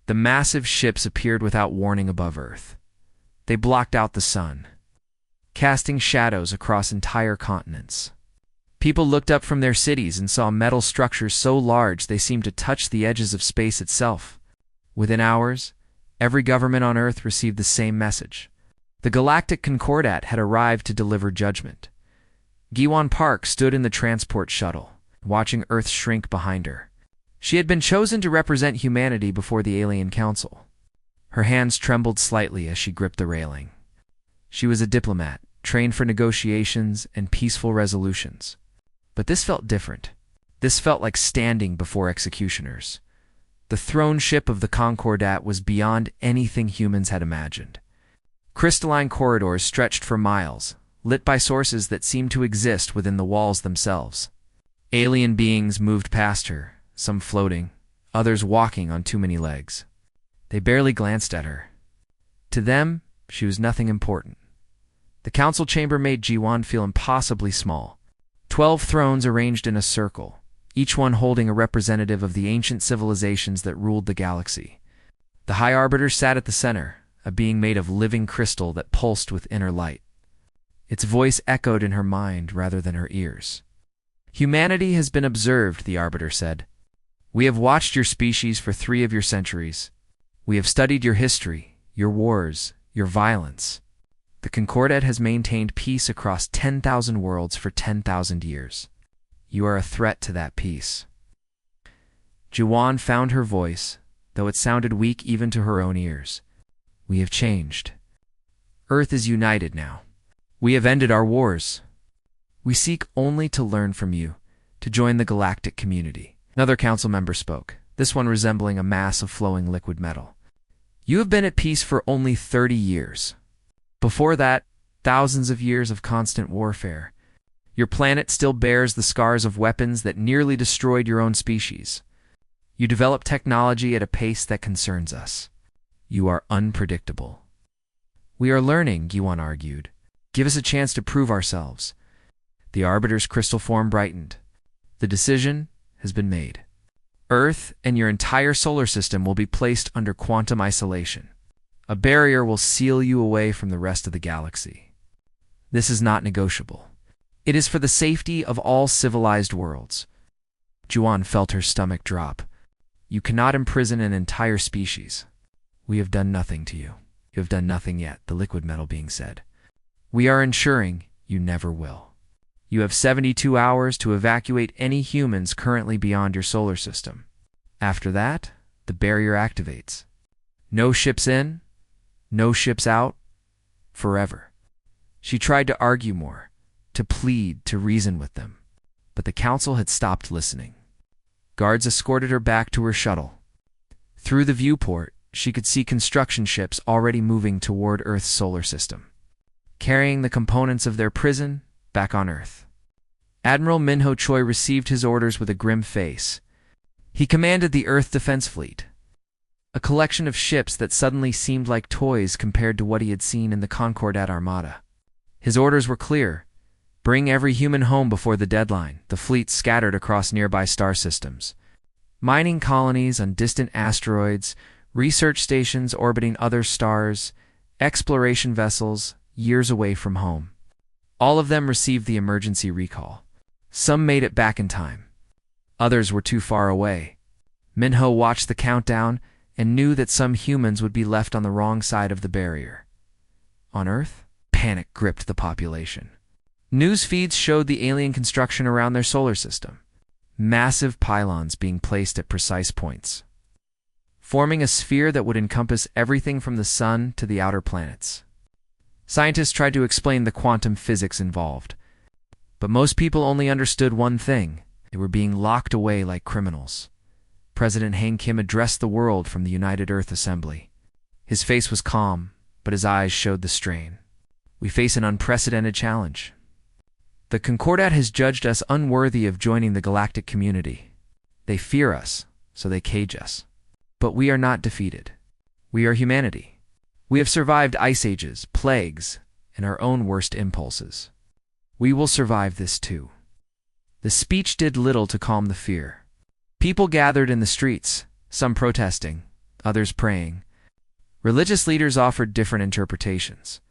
The massive ships appeared without warning above Earth. They blocked out the sun, casting shadows across entire continents. People looked up from their cities and saw metal structures so large they seemed to touch the edges of space itself. Within hours, every government on Earth received the same message. The Galactic Concordat had arrived to deliver judgment. Giwan Park stood in the transport shuttle, watching Earth shrink behind her. She had been chosen to represent humanity before the Alien Council. Her hands trembled slightly as she gripped the railing. She was a diplomat, trained for negotiations and peaceful resolutions. But this felt different. This felt like standing before executioners. The throne ship of the Concordat was beyond anything humans had imagined. Crystalline corridors stretched for miles, lit by sources that seemed to exist within the walls themselves. Alien beings moved past her, some floating, others walking on too many legs. They barely glanced at her. To them, she was nothing important. The council chamber made Jiwan feel impossibly small. 12 thrones arranged in a circle, each one holding a representative of the ancient civilizations that ruled the galaxy. The High Arbiter sat at the center, a being made of living crystal that pulsed with inner light. Its voice echoed in her mind rather than her ears. "Humanity has been observed," the Arbiter said. "We have watched your species for 3 of your centuries. We have studied your history, your wars, your violence. The Concordat has maintained peace across 10,000 worlds for 10,000 years. You are a threat to that peace." Jiwan found her voice, though it sounded weak even to her own ears. "We have changed. Earth is united now. We have ended our wars. We seek only to learn from you, to join the galactic community." Another council member spoke, this one resembling a mass of flowing liquid metal. "You have been at peace for only 30 years. Before that, thousands of years of constant warfare. Your planet still bears the scars of weapons that nearly destroyed your own species. You develop technology at a pace that concerns us. You are unpredictable." "We are learning," Giwan argued. "Give us a chance to prove ourselves." The Arbiter's crystal form brightened. "The decision has been made. Earth and your entire solar system will be placed under quantum isolation. A barrier will seal you away from the rest of the galaxy. This is not negotiable. It is for the safety of all civilized worlds." Juan felt her stomach drop. "You cannot imprison an entire species. We have done nothing to you." "You have done nothing yet," the liquid metal being said. "We are ensuring you never will. You have 72 hours to evacuate any humans currently beyond your solar system. After that, the barrier activates. No ships in, no ships out, forever." She tried to argue more, to plead, to reason with them, but the council had stopped listening. Guards escorted her back to her shuttle. Through the viewport, she could see construction ships already moving toward Earth's solar system, carrying the components of their prison back on Earth. Admiral Minho Choi received his orders with a grim face. He commanded the Earth Defense Fleet, a collection of ships that suddenly seemed like toys compared to what he had seen in the Concordat Armada. His orders were clear. Bring every human home before the deadline. The fleet scattered across nearby star systems. Mining colonies on distant asteroids, research stations orbiting other stars, exploration vessels years away from home. All of them received the emergency recall. Some made it back in time. Others were too far away. Minho watched the countdown and knew that some humans would be left on the wrong side of the barrier. On Earth, panic gripped the population. News feeds showed the alien construction around their solar system. Massive pylons being placed at precise points, forming a sphere that would encompass everything from the sun to the outer planets. Scientists tried to explain the quantum physics involved, but most people only understood one thing: they were being locked away like criminals. President Hang Kim addressed the world from the United Earth Assembly. His face was calm, but his eyes showed the strain. "We face an unprecedented challenge. The Concordat has judged us unworthy of joining the galactic community. They fear us, so they cage us. But we are not defeated. We are humanity. We have survived ice ages, plagues, and our own worst impulses. We will survive this too." The speech did little to calm the fear. People gathered in the streets, some protesting, others praying. Religious leaders offered different interpretations.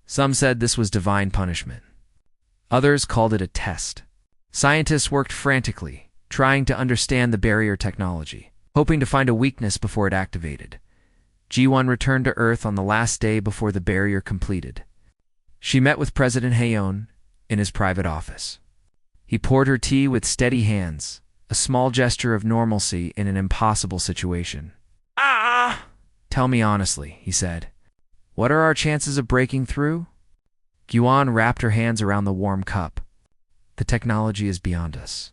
Some said this was divine punishment. Others called it a test. Scientists worked frantically, trying to understand the barrier technology, hoping to find a weakness before it activated. G1 returned to Earth on the last day before the barrier completed. She met with President Hayon in his private office. He poured her tea with steady hands, a small gesture of normalcy in an impossible situation. Tell me honestly, he said. What are our chances of breaking through? Guan wrapped her hands around the warm cup. The technology is beyond us.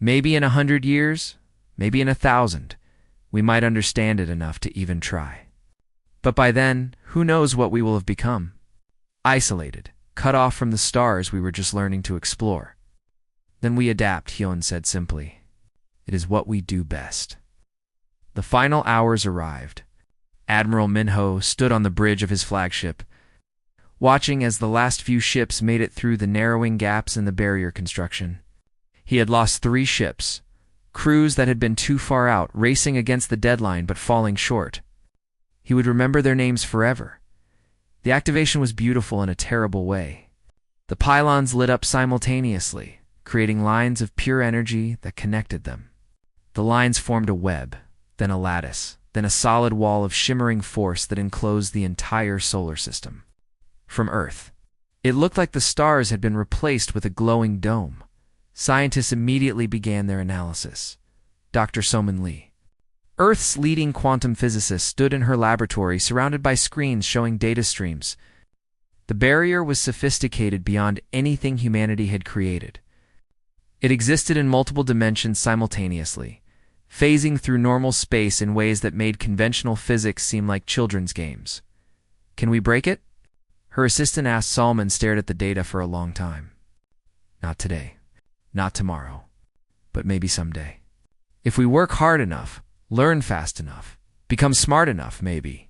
Maybe in 100 years, maybe in 1,000, we might understand it enough to even try. But by then, who knows what we will have become? Isolated, cut off from the stars we were just learning to explore. Then we adapt, Hyun said simply. It is what we do best. The final hours arrived. Admiral Minho stood on the bridge of his flagship, watching as the last few ships made it through the narrowing gaps in the barrier construction. He had lost 3 ships, crews that had been too far out, racing against the deadline but falling short. He would remember their names forever. The activation was beautiful in a terrible way. The pylons lit up simultaneously, creating lines of pure energy that connected them. The lines formed a web, then a lattice, then a solid wall of shimmering force that enclosed the entire solar system. From Earth, it looked like the stars had been replaced with a glowing dome. Scientists immediately began their analysis. Dr. Soman Lee, Earth's leading quantum physicist, stood in her laboratory surrounded by screens showing data streams. The barrier was sophisticated beyond anything humanity had created. It existed in multiple dimensions simultaneously, phasing through normal space in ways that made conventional physics seem like children's games. Can we break it? Her assistant asked. Salman stared at the data for a long time. Not today. Not tomorrow. But maybe someday. If we work hard enough, learn fast enough, become smart enough, maybe.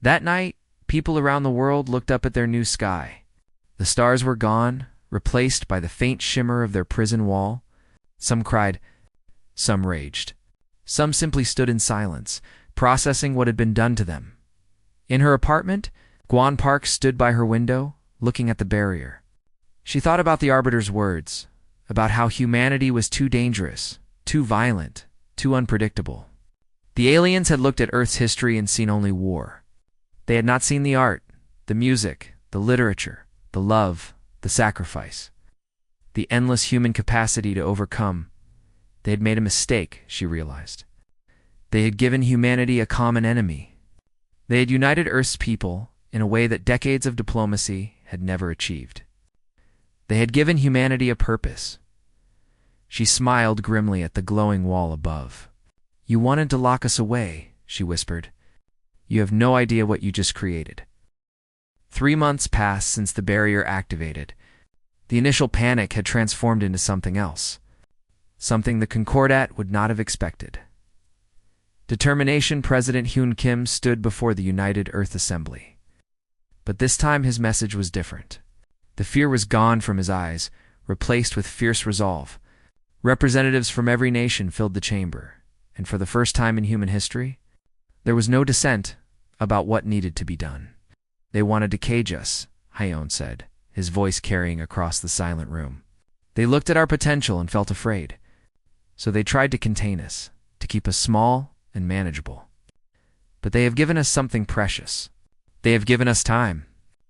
That night, people around the world looked up at their new sky. The stars were gone, replaced by the faint shimmer of their prison wall. Some cried. Some raged. Some simply stood in silence, processing what had been done to them. In her apartment, Guan Park stood by her window, looking at the barrier. She thought about the Arbiter's words, about how humanity was too dangerous, too violent, too unpredictable. The aliens had looked at Earth's history and seen only war. They had not seen the art, the music, the literature, the love, the sacrifice, the endless human capacity to overcome. They had made a mistake, she realized. They had given humanity a common enemy. They had united Earth's people in a way that decades of diplomacy had never achieved. They had given humanity a purpose. She smiled grimly at the glowing wall above. You wanted to lock us away, she whispered. You have no idea what you just created. 3 months passed since the barrier activated. The initial panic had transformed into something else. Something the Concordat would not have expected. Determination. President Hyun Kim stood before the United Earth Assembly. But this time his message was different. The fear was gone from his eyes, replaced with fierce resolve. Representatives from every nation filled the chamber, and for the first time in human history, there was no dissent about what needed to be done. They wanted to cage us, Hayon said, his voice carrying across the silent room. They looked at our potential and felt afraid. So they tried to contain us, to keep us small and manageable. But they have given us something precious. They have given us time.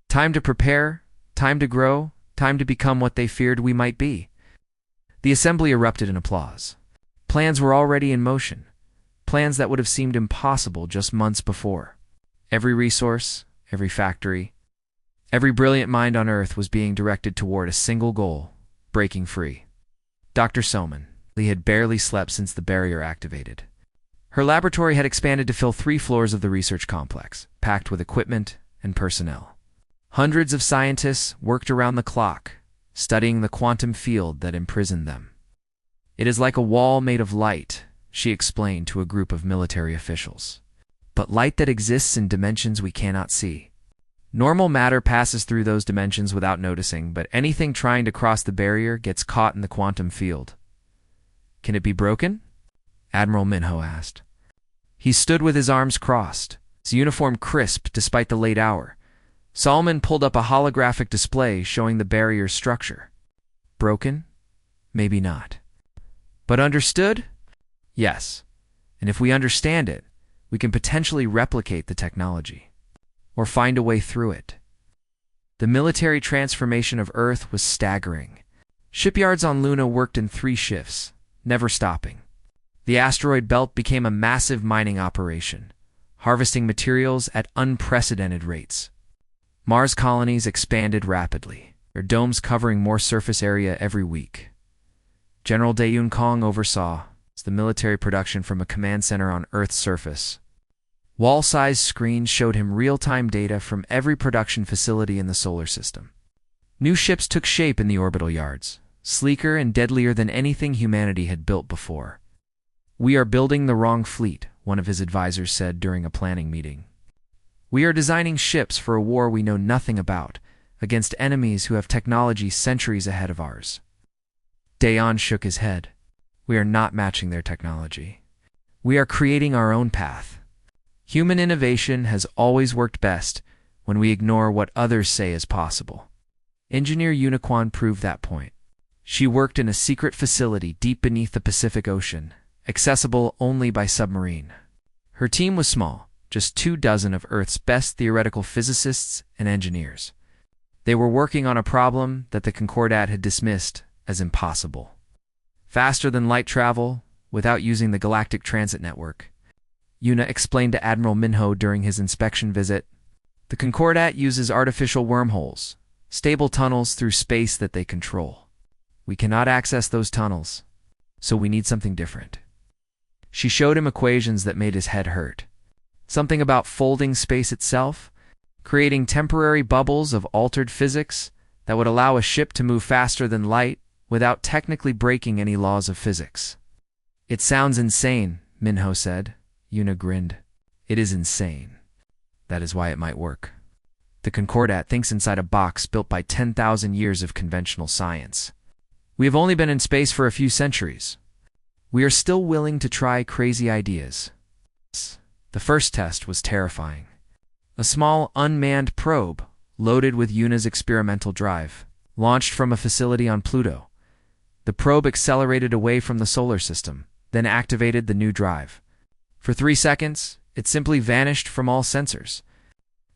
Time to prepare, time to grow, time to become what they feared we might be. The assembly erupted in applause. Plans were already in motion. Plans that would have seemed impossible just months before. Every resource, every factory, every brilliant mind on Earth was being directed toward a single goal: breaking free. Dr. Soman Lee had barely slept since the barrier activated. Her laboratory had expanded to fill 3 floors of the research complex, packed with equipment and personnel. Hundreds of scientists worked around the clock, studying the quantum field that imprisoned them. It is like a wall made of light, she explained to a group of military officials. But light that exists in dimensions we cannot see. Normal matter passes through those dimensions without noticing, but anything trying to cross the barrier gets caught in the quantum field. Can it be broken? Admiral Minho asked. He stood with his arms crossed, his uniform crisp despite the late hour. Solomon pulled up a holographic display showing the barrier's structure. Broken? Maybe not. But understood? Yes. And if we understand it, we can potentially replicate the technology, or find a way through it. The military transformation of Earth was staggering. Shipyards on Luna worked in 3 shifts, never stopping. The asteroid belt became a massive mining operation, harvesting materials at unprecedented rates. Mars colonies expanded rapidly, their domes covering more surface area every week. General Dae-Yun Kong oversaw the military production from a command center on Earth's surface. Wall-sized screens showed him real-time data from every production facility in the solar system. New ships took shape in the orbital yards, sleeker and deadlier than anything humanity had built before. "We are building the wrong fleet," one of his advisors said during a planning meeting. "We are designing ships for a war we know nothing about, against enemies who have technology centuries ahead of ours." Dae-Yun shook his head. "We are not matching their technology. We are creating our own path. Human innovation has always worked best when we ignore what others say is possible." Engineer Uniquan proved that point. She worked in a secret facility deep beneath the Pacific Ocean, accessible only by submarine. Her team was small, just 24 of Earth's best theoretical physicists and engineers. They were working on a problem that the Concordat had dismissed as impossible. Faster than light travel, without using the Galactic Transit Network. Yuna explained to Admiral Minho during his inspection visit. The Concordat uses artificial wormholes, stable tunnels through space that they control. We cannot access those tunnels, so we need something different. She showed him equations that made his head hurt. Something about folding space itself, creating temporary bubbles of altered physics that would allow a ship to move faster than light without technically breaking any laws of physics. "It sounds insane," Minho said. Yuna grinned. "It is insane. That is why it might work. The Concordat thinks inside a box built by 10,000 years of conventional science. We have only been in space for a few centuries. We are still willing to try crazy ideas." The first test was terrifying. A small, unmanned probe, loaded with Yuna's experimental drive, launched from a facility on Pluto. The probe accelerated away from the solar system, then activated the new drive. For 3 seconds, it simply vanished from all sensors.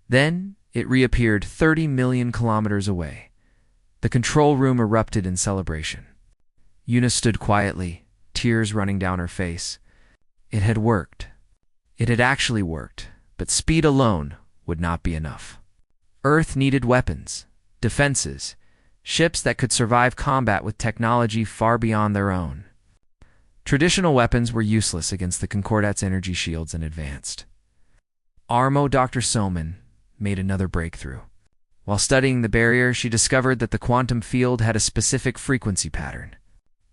Then, it reappeared 30 million kilometers away. The control room erupted in celebration. Yuna stood quietly, tears running down her face. It had worked. It had actually worked, but speed alone would not be enough. Earth needed weapons, defenses, ships that could survive combat with technology far beyond their own. Traditional weapons were useless against the Concordat's energy shields and advanced. Armo Dr. Soman made another breakthrough. While studying the barrier, she discovered that the quantum field had a specific frequency pattern.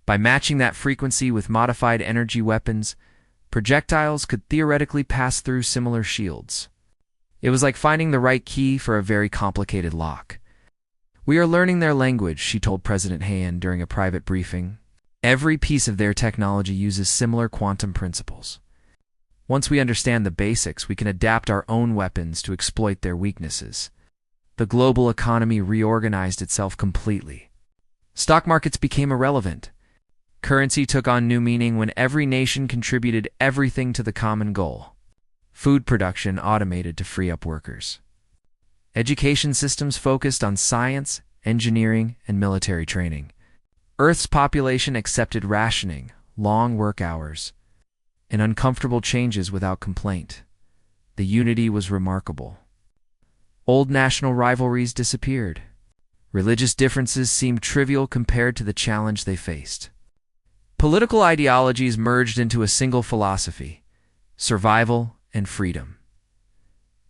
By matching that frequency with modified energy weapons, projectiles could theoretically pass through similar shields. It was like finding the right key for a very complicated lock. "We are learning their language," she told President Heian during a private briefing. "Every piece of their technology uses similar quantum principles. Once we understand the basics, we can adapt our own weapons to exploit their weaknesses." The global economy reorganized itself completely. Stock markets became irrelevant. Currency took on new meaning when every nation contributed everything to the common goal. Food production automated to free up workers. Education systems focused on science, engineering, and military training. Earth's population accepted rationing, long work hours, and uncomfortable changes without complaint. The unity was remarkable. Old national rivalries disappeared. Religious differences seemed trivial compared to the challenge they faced. Political ideologies merged into a single philosophy: survival and freedom.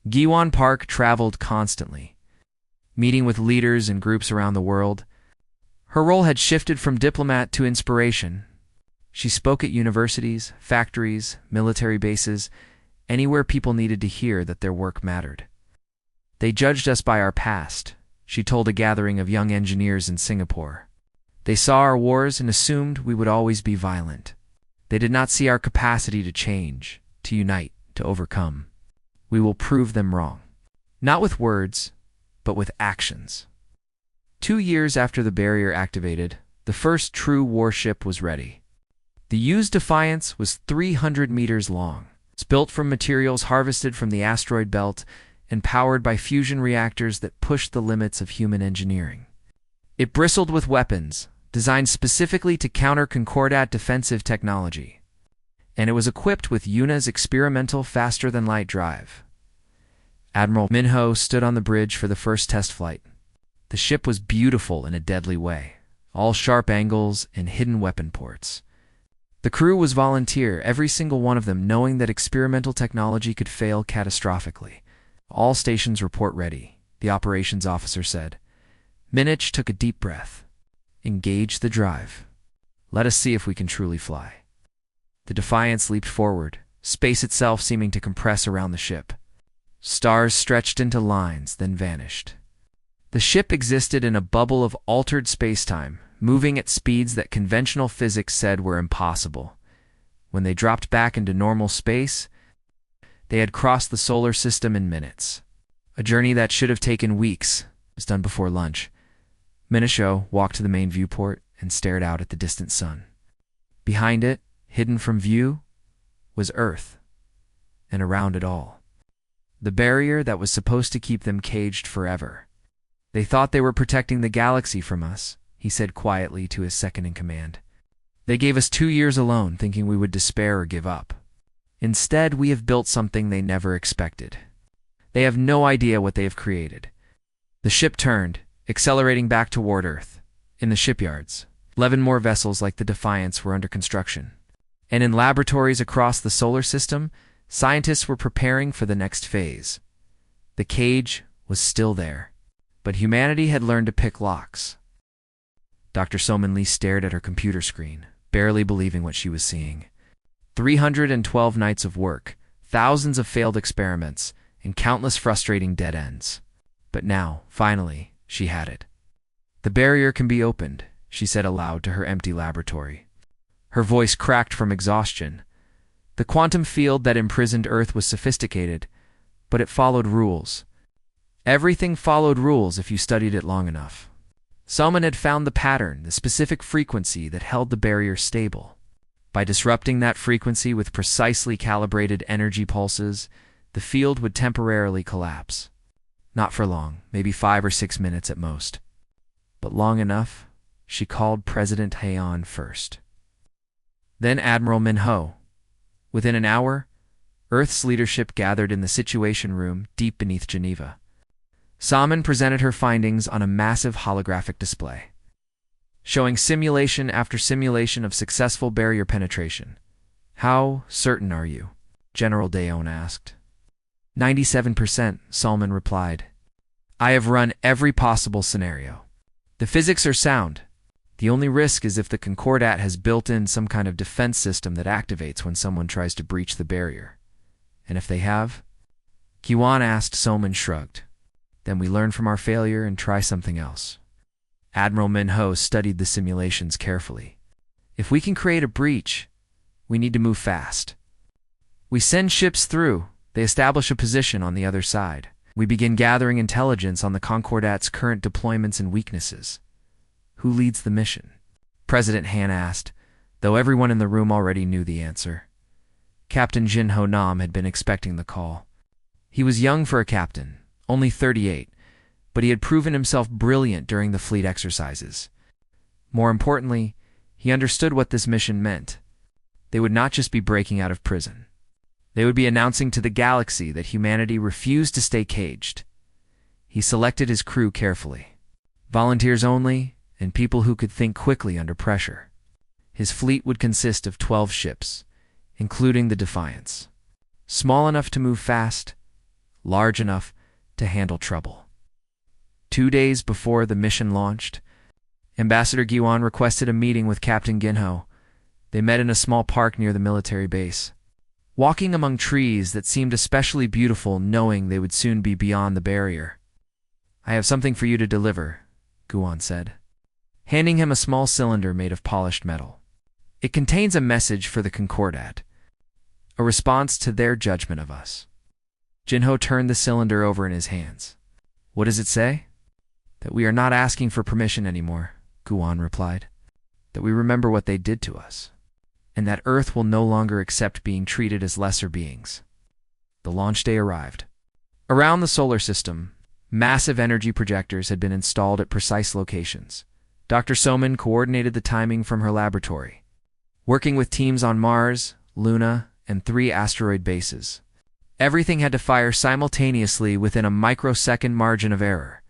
Giwan Park traveled constantly, meeting with leaders and groups around the world. Her role had shifted from diplomat to inspiration. She spoke at universities, factories, military bases, anywhere people needed to hear that their work mattered. "They judged us by our past," she told a gathering of young engineers in Singapore. "They saw our wars and assumed we would always be violent. They did not see our capacity to change, to to unite, to overcome. We will prove them wrong. Not with words, but with actions. 2 years after the barrier activated, the first true warship was ready. The used Defiance was 300 meters long. It's built from materials harvested from the asteroid belt and powered by fusion reactors that pushed the limits of human engineering. It bristled with weapons, designed specifically to counter Concordat defensive technology. And it was equipped with Yuna's experimental faster-than-light drive. Admiral Minho stood on the bridge for the first test flight. The ship was beautiful in a deadly way, all sharp angles and hidden weapon ports. The crew was volunteer, every single one of them knowing that experimental technology could fail catastrophically. All stations report ready, the operations officer said. Minich took a deep breath. Engage the drive. Let us see if we can truly fly. The Defiance leaped forward, space itself seeming to compress around the ship. Stars stretched into lines, then vanished. The ship existed in a bubble of altered space-time, moving at speeds that conventional physics said were impossible. When they dropped back into normal space, they had crossed the solar system in minutes. A journey that should have taken weeks was done before lunch. Minisho walked to the main viewport and stared out at the distant sun. Behind it, hidden from view, was Earth, and around it all, the barrier that was supposed to keep them caged forever. They thought they were protecting the galaxy from us, he said quietly to his second-in-command. They gave us 2 years alone, thinking we would despair or give up. Instead, we have built something they never expected. They have no idea what they have created. The ship turned, accelerating back toward Earth. In the shipyards, 11 more vessels like the Defiance were under construction. And in laboratories across the solar system, scientists were preparing for the next phase. The cage was still there, but humanity had learned to pick locks. Dr. Soman Lee stared at her computer screen, barely believing what she was seeing. 312 nights of work, thousands of failed experiments, and countless frustrating dead ends. But now, finally, she had it. The barrier can be opened, she said aloud to her empty laboratory. Her voice cracked from exhaustion. The quantum field that imprisoned Earth was sophisticated, but it followed rules. Everything followed rules if you studied it long enough. Someone had found the pattern, the specific frequency that held the barrier stable. By disrupting that frequency with precisely calibrated energy pulses, the field would temporarily collapse. Not for long, maybe 5 or 6 minutes at most. But long enough, she called President Heian first. Then Admiral Minho. Within an hour, Earth's leadership gathered in the Situation Room deep beneath Geneva. Salmon presented her findings on a massive holographic display, showing simulation after simulation of successful barrier penetration. How certain are you? General Dayon asked. 97%, Salmon replied. I have run every possible scenario. The physics are sound. The only risk is if the Concordat has built in some kind of defense system that activates when someone tries to breach the barrier. And if they have? Kiwan asked. Salmon shrugged. Then we learn from our failure and try something else. Admiral Minho studied the simulations carefully. If we can create a breach, we need to move fast. We send ships through. They establish a position on the other side. We begin gathering intelligence on the Concordat's current deployments and weaknesses. Who leads the mission? President Han asked, though everyone in the room already knew the answer. Captain Jin Ho Nam had been expecting the call. He was young for a captain, only 38, but he had proven himself brilliant during the fleet exercises. More importantly, he understood what this mission meant. They would not just be breaking out of prison. They would be announcing to the galaxy that humanity refused to stay caged. He selected his crew carefully. Volunteers only, and people who could think quickly under pressure. His fleet would consist of 12 ships, including the Defiance. Small enough to move fast, large enough to handle trouble. 2 days before the mission launched, Ambassador Giwan requested a meeting with Captain Ginho. They met in a small park near the military base, walking among trees that seemed especially beautiful, knowing they would soon be beyond the barrier. I have something for you to deliver, Giwan said, handing him a small cylinder made of polished metal. It contains a message for the Concordat. a response to their judgment of us. Jinho turned the cylinder over in his hands. What does it say? That we are not asking for permission anymore, Guan replied. That we remember what they did to us. And that Earth will no longer accept being treated as lesser beings. The launch day arrived. Around the solar system, massive energy projectors had been installed at precise locations. Dr. Soman coordinated the timing from her laboratory, working with teams on Mars, Luna, and 3 asteroid bases. Everything had to fire simultaneously within a microsecond margin of error.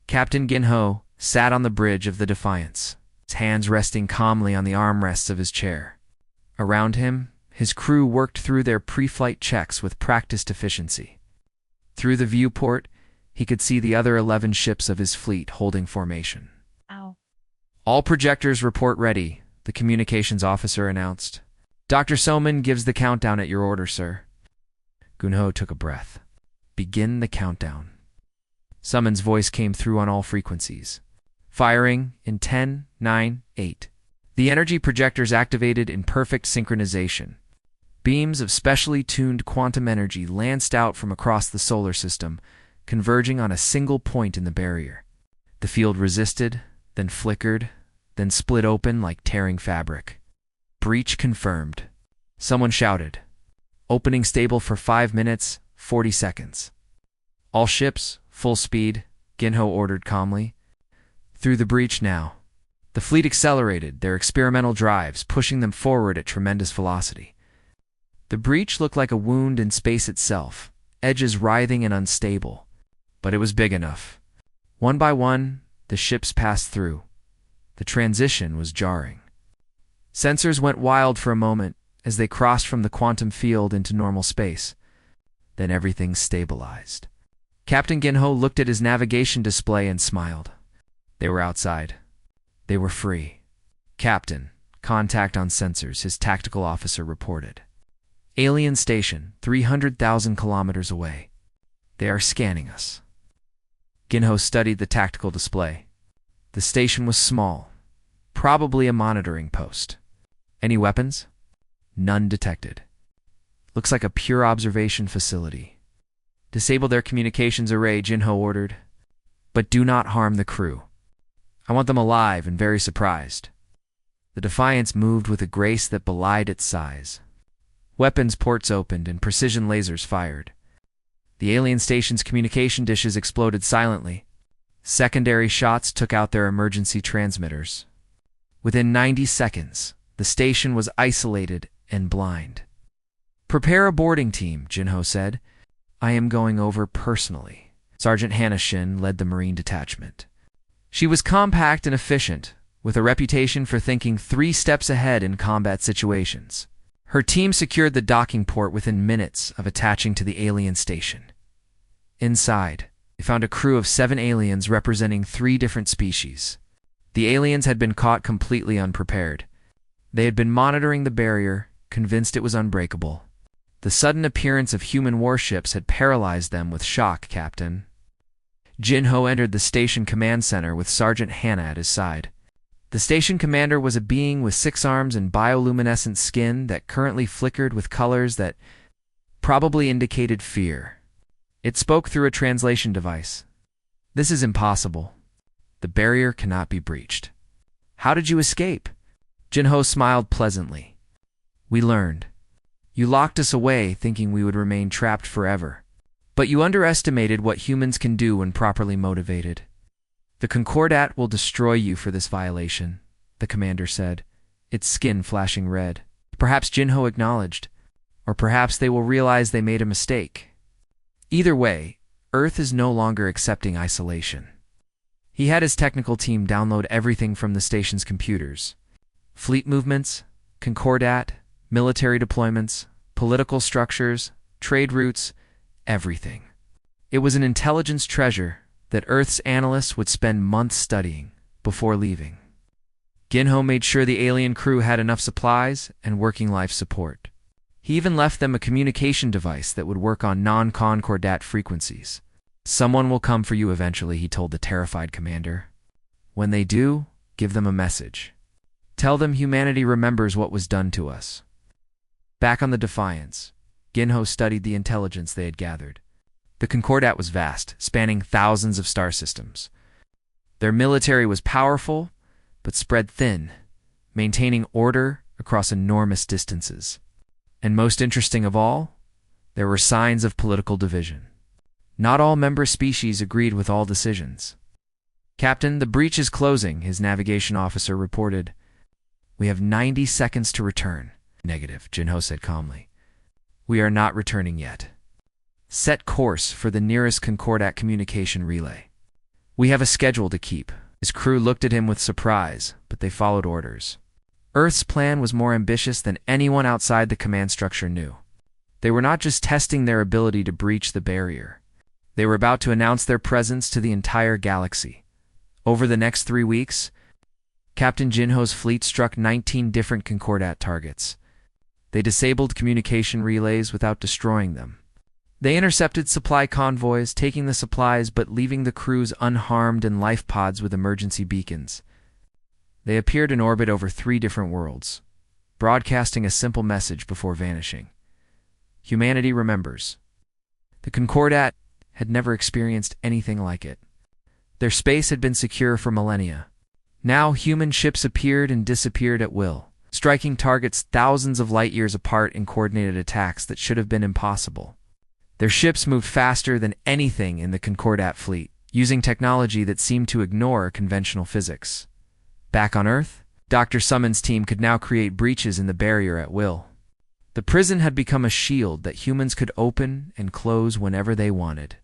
Captain Ginho sat on the bridge of the Defiance, his hands resting calmly on the armrests of his chair. Around him, his crew worked through their pre-flight checks with practiced efficiency. Through the viewport, he could see the other 11 ships of his fleet holding formation. Ow. All projectors report ready, the communications officer announced. Dr. Soman gives the countdown at your order, sir. Gunho took a breath. Begin the countdown. Soman's voice came through on all frequencies. Firing in 10, 9, 8. The energy projectors activated in perfect synchronization. Beams of specially tuned quantum energy lanced out from across the solar system, converging on a single point in the barrier. The field resisted, then flickered, then split open like tearing fabric. Breach confirmed. Someone shouted. Opening stable for 5 minutes, 40 seconds. All ships, full speed, Ginho ordered calmly. Through the breach now. The fleet accelerated, their experimental drives pushing them forward at tremendous velocity. The breach looked like a wound in space itself, edges writhing and unstable. But it was big enough. One by one, the ships passed through. The transition was jarring. Sensors went wild for a moment as they crossed from the quantum field into normal space. Then everything stabilized. Captain Ginho looked at his navigation display and smiled. They were outside. They were free. Captain, contact on sensors, his tactical officer reported. Alien station, 300,000 kilometers away. They are scanning us. Ginho studied the tactical display. The station was small, probably a monitoring post. Any weapons? None detected. Looks like a pure observation facility. Disable their communications array, Ginho ordered. But do not harm the crew. I want them alive and very surprised. The Defiance moved with a grace that belied its size. Weapons ports opened and precision lasers fired. The alien station's communication dishes exploded silently. Secondary shots took out their emergency transmitters. Within 90 seconds, the station was isolated and blind. Prepare a boarding team, Ginho said. I am going over personally. Sergeant Hannah Shin led the Marine detachment. She was compact and efficient, with a reputation for thinking 3 steps ahead in combat situations. Her team secured the docking port within minutes of attaching to the alien station. Inside, they found a crew of 7 aliens representing 3 different species. The aliens had been caught completely unprepared. They had been monitoring the barrier, convinced it was unbreakable. The sudden appearance of human warships had paralyzed them with shock, Captain. Ginho entered the station command center with Sergeant Hannah at his side. The station commander was a being with 6 arms and bioluminescent skin that currently flickered with colors that probably indicated fear. It spoke through a translation device. This is impossible. The barrier cannot be breached. How did you escape? Ginho smiled pleasantly. We learned. You locked us away thinking we would remain trapped forever. But you underestimated what humans can do when properly motivated. The Concordat will destroy you for this violation, the commander said, its skin flashing red. Perhaps Ginho acknowledged, or perhaps they will realize they made a mistake. Either way, Earth is no longer accepting isolation. He had his technical team download everything from the station's computers. Fleet movements, Concordat, military deployments, political structures, trade routes, everything. It was an intelligence treasure that Earth's analysts would spend months studying before leaving. Ginho made sure the alien crew had enough supplies and working life support. He even left them a communication device that would work on non-Concordat frequencies. Someone will come for you eventually, he told the terrified commander. When they do, give them a message. Tell them humanity remembers what was done to us. Back on the Defiance, Ginho studied the intelligence they had gathered. The Concordat was vast, spanning thousands of star systems. Their military was powerful, but spread thin, maintaining order across enormous distances. And most interesting of all, there were signs of political division. Not all member species agreed with all decisions. "Captain, the breach is closing," his navigation officer reported. "We have 90 seconds to return." "Negative," Ginho said calmly. "We are not returning yet. Set course for the nearest Concordat communication relay. We have a schedule to keep." His crew looked at him with surprise, but they followed orders. Earth's plan was more ambitious than anyone outside the command structure knew. They were not just testing their ability to breach the barrier. They were about to announce their presence to the entire galaxy. Over the next 3 weeks, Captain Jinho's fleet struck 19 different Concordat targets. They disabled communication relays without destroying them. They intercepted supply convoys, taking the supplies but leaving the crews unharmed and life pods with emergency beacons. They appeared in orbit over 3 different worlds, broadcasting a simple message before vanishing. Humanity remembers. The Concordat had never experienced anything like it. Their space had been secure for millennia. Now human ships appeared and disappeared at will, striking targets thousands of light years apart in coordinated attacks that should have been impossible. Their ships moved faster than anything in the Concordat fleet, using technology that seemed to ignore conventional physics. Back on Earth, Dr. Summon's team could now create breaches in the barrier at will. The prison had become a shield that humans could open and close whenever they wanted.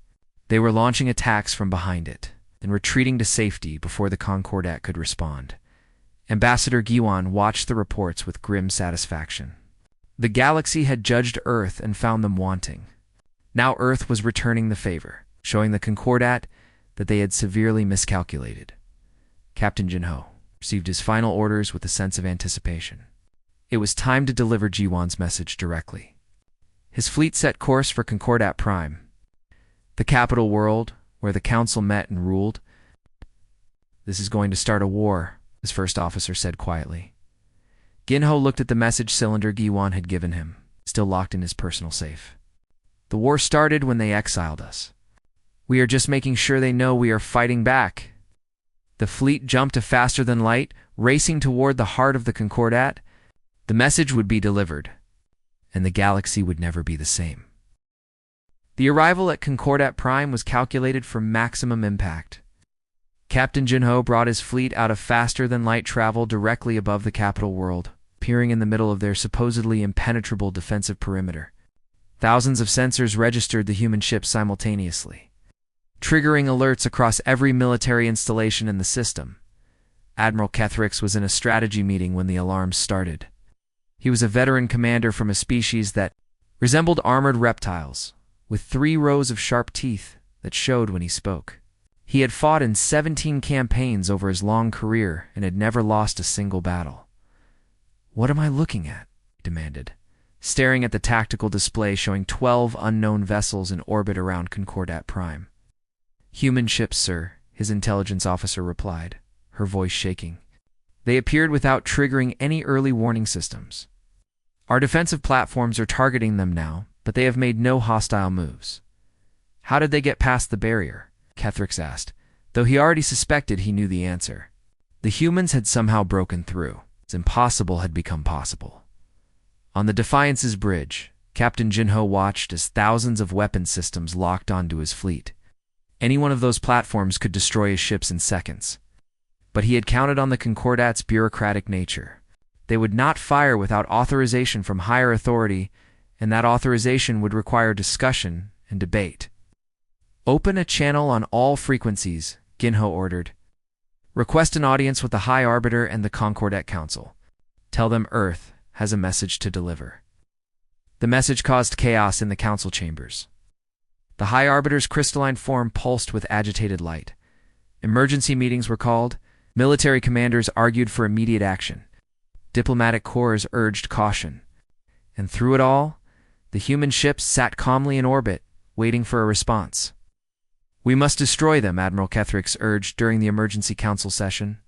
They were launching attacks from behind it, and retreating to safety before the Concordat could respond. Ambassador Giwan watched the reports with grim satisfaction. The galaxy had judged Earth and found them wanting. Now Earth was returning the favor, showing the Concordat that they had severely miscalculated. Captain Jinho received his final orders with a sense of anticipation. It was time to deliver Giwan's message directly. His fleet set course for Concordat Prime, the capital world where the council met and ruled. "This is going to start a war," his first officer said quietly. Ginho looked at the message cylinder Giwan had given him, still locked in his personal safe. "The war started when they exiled us. We are just making sure they know we are fighting back." The fleet jumped to faster than light, racing toward the heart of the Concordat. The message would be delivered, and the galaxy would never be the same. The arrival at Concordat Prime was calculated for maximum impact. Captain Jinho brought his fleet out of faster-than-light travel directly above the capital world, appearing in the middle of their supposedly impenetrable defensive perimeter. Thousands of sensors registered the human ships simultaneously, triggering alerts across every military installation in the system. Admiral Kethrix was in a strategy meeting when the alarms started. He was a veteran commander from a species that resembled armored reptiles, with 3 rows of sharp teeth that showed when he spoke. He had fought in 17 campaigns over his long career and had never lost a single battle. "What am I looking at?" he demanded, staring at the tactical display showing 12 unknown vessels in orbit around Concordat Prime. "Human ships, sir," his intelligence officer replied, her voice shaking. "They appeared without triggering any early warning systems. Our defensive platforms are targeting them now, but they have made no hostile moves." "How did they get past the barrier?" Kethrix asked, though he already suspected he knew the answer. The humans had somehow broken through. It's impossible had become possible. On the Defiance's bridge, Captain Jinho watched as thousands of weapon systems locked onto his fleet. Any one of those platforms could destroy his ships in seconds. But he had counted on the Concordat's bureaucratic nature. They would not fire without authorization from higher authority, and that authorization would require discussion and debate. "Open a channel on all frequencies," Ginho ordered. "Request an audience with the High Arbiter and the Concordat Council. Tell them Earth has a message to deliver." The message caused chaos in the council chambers. The High Arbiter's crystalline form pulsed with agitated light. Emergency meetings were called. Military commanders argued for immediate action. Diplomatic corps urged caution. And through it all, the human ships sat calmly in orbit, waiting for a response. "We must destroy them," Admiral Kethrix urged during the emergency council session.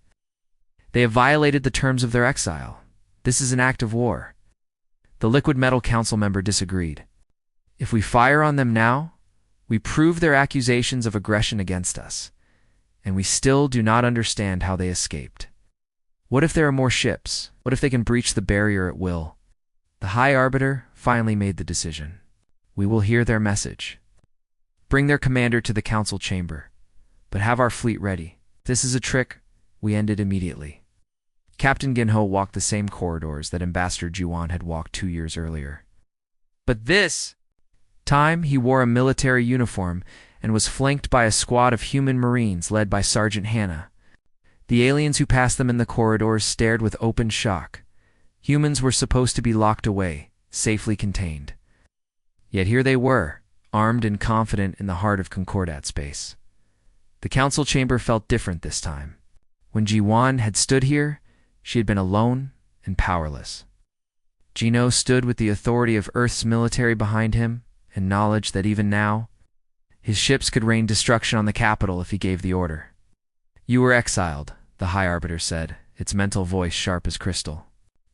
"They have violated the terms of their exile. This is an act of war." The Liquid Metal Council member disagreed. If we fire on them now, we prove their accusations of aggression against us, and we still do not understand how they escaped. What if there are more ships? What if they can breach the barrier at will? The High Arbiter finally made the decision. We will hear their message. Bring their commander to the council chamber, but have our fleet ready. This is a trick. We ended immediately. Captain Ginho walked the same corridors that Ambassador Jiwan had walked 2 years earlier. But this time he wore a military uniform and was flanked by a squad of human marines led by Sergeant Hannah. The aliens who passed them in the corridors stared with open shock. Humans were supposed to be locked away, safely contained. Yet here they were, armed and confident in the heart of Concordat space. The council chamber felt different this time. When Jiwan had stood here, she had been alone and powerless. Gino stood with the authority of Earth's military behind him and knowledge that even now, his ships could rain destruction on the capital if he gave the order. You were exiled, the High Arbiter said, its mental voice sharp as crystal.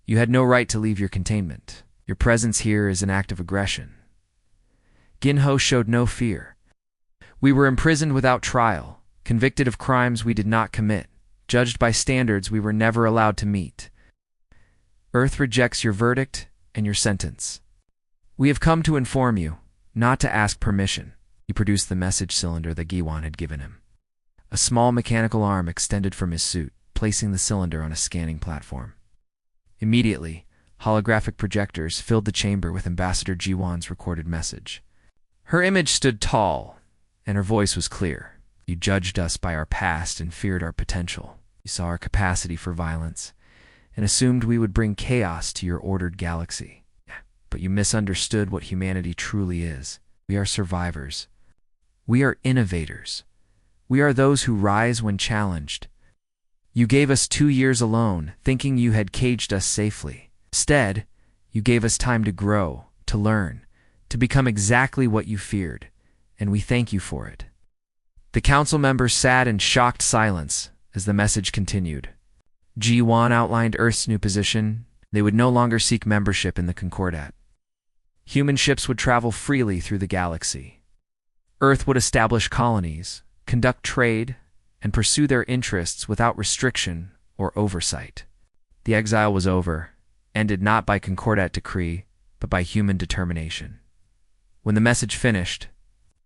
You had no right to leave your containment. Your presence here is an act of aggression. Ginho showed no fear. We were imprisoned without trial, convicted of crimes we did not commit, judged by standards we were never allowed to meet. Earth rejects your verdict and your sentence. We have come to inform you, not to ask permission. He produced the message cylinder that Giwan had given him. A small mechanical arm extended from his suit, placing the cylinder on a scanning platform. Immediately, holographic projectors filled the chamber with Ambassador Jiwan's recorded message. Her image stood tall, and her voice was clear. You judged us by our past and feared our potential. You saw our capacity for violence, and assumed we would bring chaos to your ordered galaxy. But you misunderstood what humanity truly is. We are survivors. We are innovators. We are those who rise when challenged. You gave us 2 years alone, thinking you had caged us safely. Instead, you gave us time to grow, to learn, to become exactly what you feared, and we thank you for it. The council members sat in shocked silence as the message continued. G1 outlined Earth's new position. They would no longer seek membership in the Concordat. Human ships would travel freely through the galaxy. Earth would establish colonies, conduct trade, and pursue their interests without restriction or oversight. The exile was over, ended not by Concordat decree, but by human determination. When the message finished,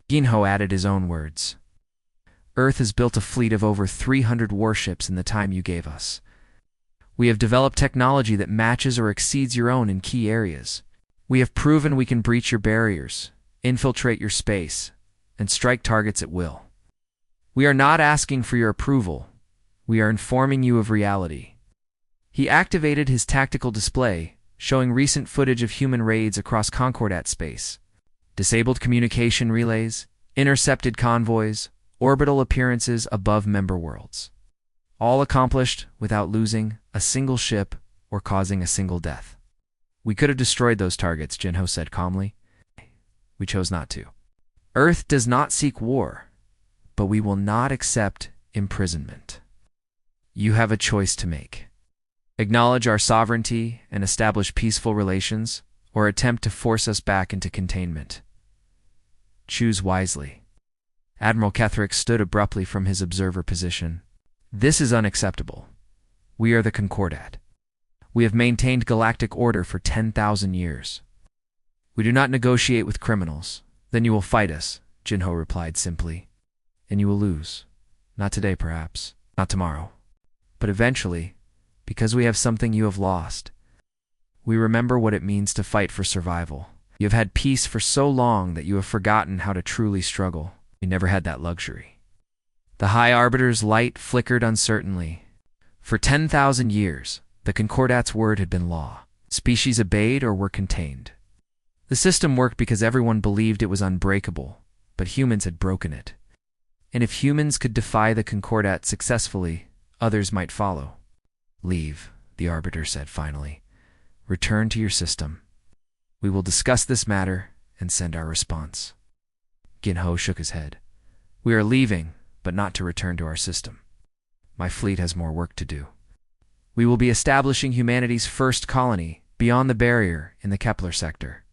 Ginho added his own words. Earth has built a fleet of over 300 warships in the time you gave us. We have developed technology that matches or exceeds your own in key areas. We have proven we can breach your barriers, infiltrate your space, and strike targets at will. We are not asking for your approval. We are informing you of reality. He activated his tactical display, showing recent footage of human raids across Concordat space. Disabled communication relays, intercepted convoys, orbital appearances above member worlds. All accomplished without losing a single ship or causing a single death. We could have destroyed those targets, Jinho said calmly. We chose not to. Earth does not seek war, but we will not accept imprisonment. You have a choice to make. Acknowledge our sovereignty and establish peaceful relations, or attempt to force us back into containment. Choose wisely. Admiral Ketherick stood abruptly from his observer position. This is unacceptable. We are the Concordat. We have maintained galactic order for 10,000 years. We do not negotiate with criminals. Then you will fight us, Jinho replied simply. And you will lose. Not today, perhaps. Not tomorrow. But eventually, because we have something you have lost. We remember what it means to fight for survival. You have had peace for so long that you have forgotten how to truly struggle. You never had that luxury. The High Arbiter's light flickered uncertainly. For 10,000 years, the Concordat's word had been law. Species obeyed or were contained. The system worked because everyone believed it was unbreakable, but humans had broken it. And if humans could defy the Concordat successfully, others might follow. Leave, the Arbiter said finally. Return to your system. We will discuss this matter and send our response. Ginho shook his head. We are leaving, but not to return to our system. My fleet has more work to do. We will be establishing humanity's first colony beyond the barrier in the Kepler sector.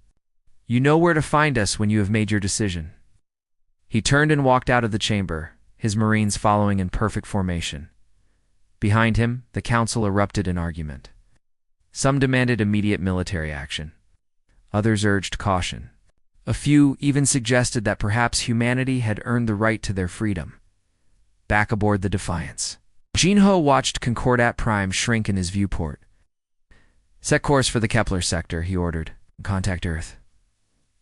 You know where to find us when you have made your decision. He turned and walked out of the chamber, his Marines following in perfect formation. Behind him, the council erupted in argument. Some demanded immediate military action. Others urged caution. A few even suggested that perhaps humanity had earned the right to their freedom. Back aboard the Defiance, Jinho watched Concordat Prime shrink in his viewport. Set course for the Kepler sector, he ordered. Contact Earth.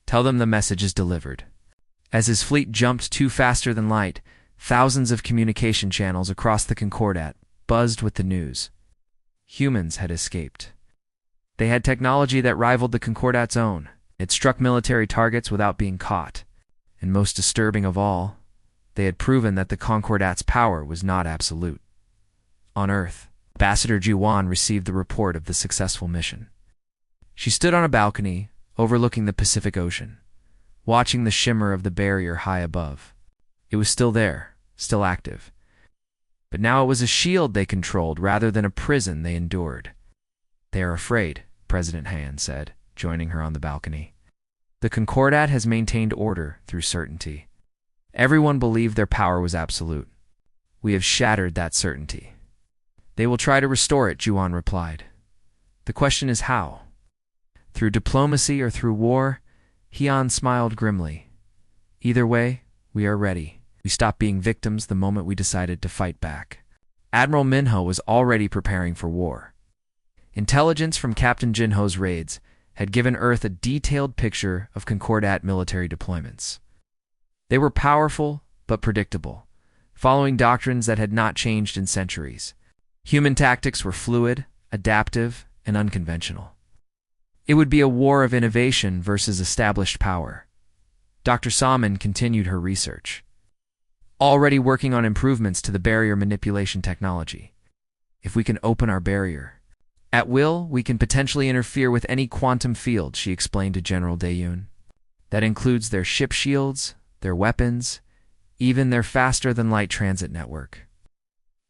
Tell them the message is delivered. As his fleet jumped faster than light, thousands of communication channels across the Concordat buzzed with the news. Humans had escaped. They had technology that rivaled the Concordat's own. It struck military targets without being caught. And most disturbing of all, they had proven that the Concordat's power was not absolute. On Earth, Ambassador Jiwan received the report of the successful mission. She stood on a balcony overlooking the Pacific Ocean, watching the shimmer of the barrier high above. It was still there, still active. But now it was a shield they controlled rather than a prison they endured. They are afraid, President Han said, joining her on the balcony. The Concordat has maintained order through certainty. Everyone believed their power was absolute. We have shattered that certainty. They will try to restore it, Juan replied. The question is how? Through diplomacy or through war? Hyun smiled grimly. Either way, we are ready. We stopped being victims the moment we decided to fight back. Admiral Minho was already preparing for war. Intelligence from Captain Jinho's raids had given Earth a detailed picture of Concordat military deployments. They were powerful but predictable, following doctrines that had not changed in centuries. Human tactics were fluid, adaptive, and unconventional. It would be a war of innovation versus established power. Dr. Salmon continued her research, already working on improvements to the barrier manipulation technology. If we can open our barrier at will, we can potentially interfere with any quantum field, she explained to General Daeun. That includes their ship shields, their weapons, even their faster-than-light transit network.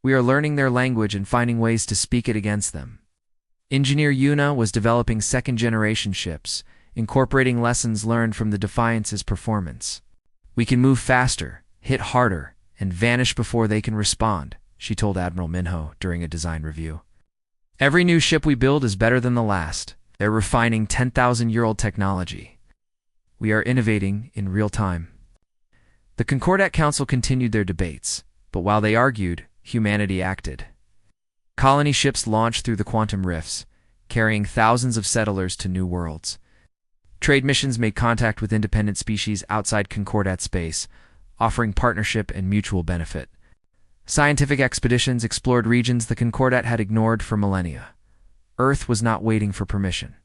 We are learning their language and finding ways to speak it against them. Engineer Yuna was developing second-generation ships, incorporating lessons learned from the Defiance's performance. We can move faster, hit harder, and vanish before they can respond, she told Admiral Minho during a design review. Every new ship we build is better than the last. They're refining 10,000-year-old technology. We are innovating in real time. The Concordat Council continued their debates, but while they argued, humanity acted. Colony ships launched through the quantum rifts, carrying thousands of settlers to new worlds. Trade missions made contact with independent species outside Concordat space, offering partnership and mutual benefit. Scientific expeditions explored regions the Concordat had ignored for millennia. Earth was not waiting for permission.